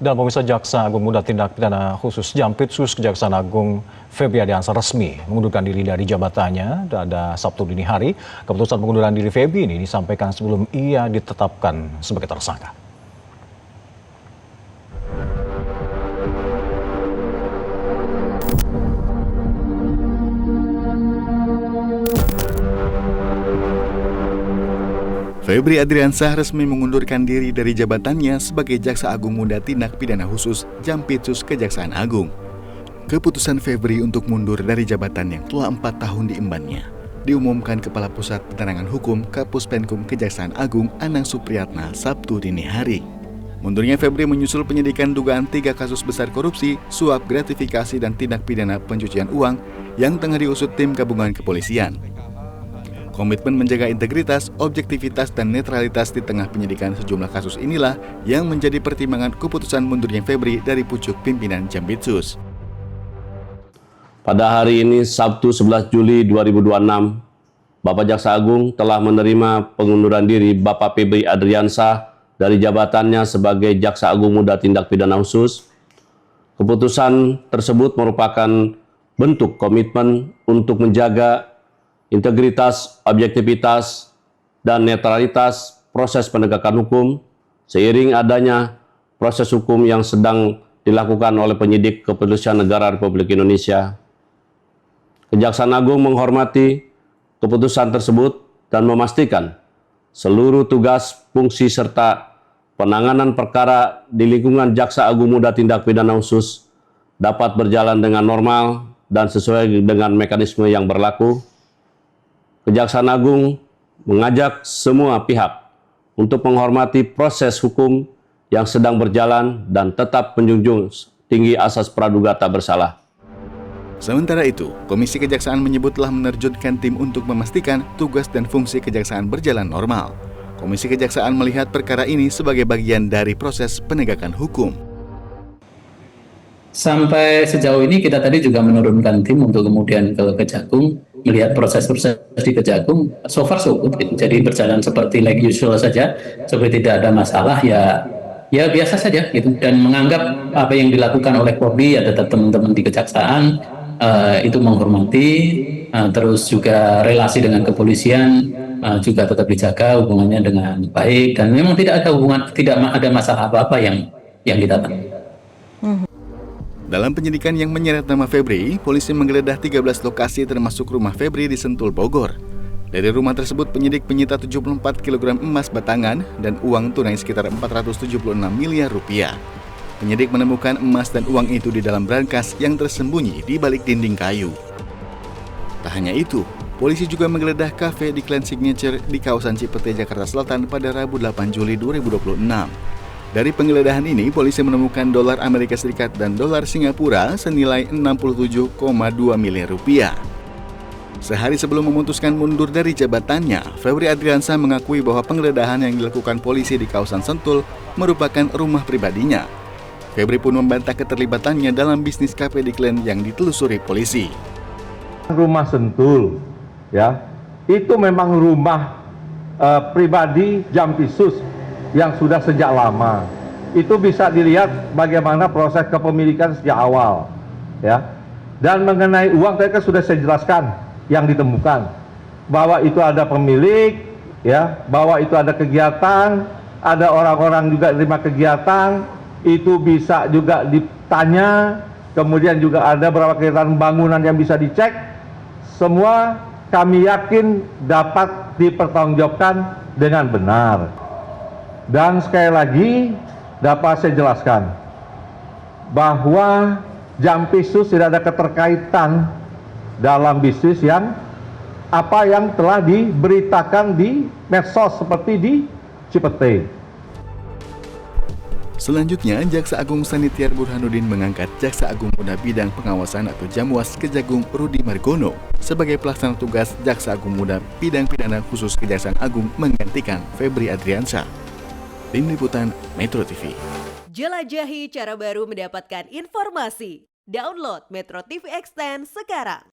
Dan pemirsa, Jaksa Agung Muda Tindak Pidana Khusus Jampitsus Kejaksaan Agung Febri Adiansyah resmi mengundurkan diri dari jabatannya pada Sabtu dini hari. Keputusan pengunduran diri Febri ini disampaikan sebelum ia ditetapkan sebagai tersangka. Febri Adiansyah resmi mengundurkan diri dari jabatannya sebagai Jaksa Agung Muda Tindak Pidana Khusus Jampitsus Kejaksaan Agung. Keputusan Febri untuk mundur dari jabatan yang telah 4 tahun diembannya diumumkan Kepala Pusat Penerangan Hukum Kapus Penkum Kejaksaan Agung Anang Supriyatna Sabtu dini hari. Mundurnya Febri menyusul penyidikan dugaan 3 kasus besar korupsi, suap, gratifikasi, dan tindak pidana pencucian uang yang tengah diusut tim gabungan kepolisian. Komitmen menjaga integritas, objektivitas, dan netralitas di tengah penyidikan sejumlah kasus inilah yang menjadi pertimbangan keputusan mundurnya Febri dari pucuk pimpinan Jampitsus. Pada hari ini, Sabtu 11 Juli 2026, Bapak Jaksa Agung telah menerima pengunduran diri Bapak Febri Adiansyah dari jabatannya sebagai Jaksa Agung Muda Tindak Pidana Khusus. Keputusan tersebut merupakan bentuk komitmen untuk menjaga integritas, objektivitas, dan netralitas proses penegakan hukum seiring adanya proses hukum yang sedang dilakukan oleh penyidik Kepolisian Negara Republik Indonesia. Kejaksaan Agung menghormati keputusan tersebut dan memastikan seluruh tugas, fungsi, serta penanganan perkara di lingkungan Jaksa Agung Muda Tindak Pidana Khusus dapat berjalan dengan normal dan sesuai dengan mekanisme yang berlaku. Kejaksaan Agung mengajak semua pihak untuk menghormati proses hukum yang sedang berjalan dan tetap menjunjung tinggi asas praduga tak bersalah. Sementara itu, Komisi Kejaksaan menyebut telah menerjunkan tim untuk memastikan tugas dan fungsi kejaksaan berjalan normal. Komisi Kejaksaan melihat perkara ini sebagai bagian dari proses penegakan hukum. Sampai sejauh ini kita tadi juga menurunkan tim untuk kemudian ke Kejagung, melihat proses-proses di Kejagung, so far so good. Jadi berjalan seperti like usual saja, seperti tidak ada masalah, ya biasa saja gitu. Dan menganggap apa yang dilakukan oleh Polri, ada teman-teman di Kejaksaan itu menghormati, terus juga relasi dengan kepolisian juga tetap dijaga hubungannya dengan baik, dan memang tidak ada masalah apa-apa yang kita temui. Dalam penyidikan yang menyeret nama Febri, polisi menggeledah 13 lokasi termasuk rumah Febri di Sentul, Bogor. Dari rumah tersebut, penyidik menyita 74 kg emas batangan dan uang tunai sekitar 476 miliar rupiah. Penyidik menemukan emas dan uang itu di dalam brankas yang tersembunyi di balik dinding kayu. Tak hanya itu, polisi juga menggeledah kafe di Clan Signature di kawasan Cipete, Jakarta Selatan pada Rabu 8 Juli 2026. Dari penggeledahan ini, polisi menemukan dolar Amerika Serikat dan dolar Singapura senilai 67,2 miliar rupiah. Sehari sebelum memutuskan mundur dari jabatannya, Febri Adiansyah mengakui bahwa penggeledahan yang dilakukan polisi di kawasan Sentul merupakan rumah pribadinya. Febri pun membantah keterlibatannya dalam bisnis kafe di Klen yang ditelusuri polisi. Rumah Sentul, ya, itu memang rumah pribadi Jampitsus yang sudah sejak lama. Itu bisa dilihat bagaimana proses kepemilikan sejak awal, ya. Dan mengenai uang tadi kan sudah saya jelaskan yang ditemukan, bahwa itu ada pemilik, ya, bahwa itu ada kegiatan, ada orang-orang juga terima kegiatan, itu bisa juga ditanya, kemudian juga ada beberapa kegiatan bangunan yang bisa dicek. Semua kami yakin dapat dipertanggungjawabkan dengan benar. Dan sekali lagi dapat saya jelaskan bahwa Jampitsus tidak ada keterkaitan dalam bisnis yang telah diberitakan di medsos seperti di Cipete. Selanjutnya, Jaksa Agung Sanitiar Burhanuddin mengangkat Jaksa Agung Muda Bidang Pengawasan atau Jamwas Kejagung Rudi Margono sebagai pelaksana tugas Jaksa Agung Muda Bidang Pidana Khusus Kejaksaan Agung menggantikan Febri Adiansyah. Tim Liputan Metro TV. Jelajahi cara baru mendapatkan informasi. Download Metro TV Extend sekarang.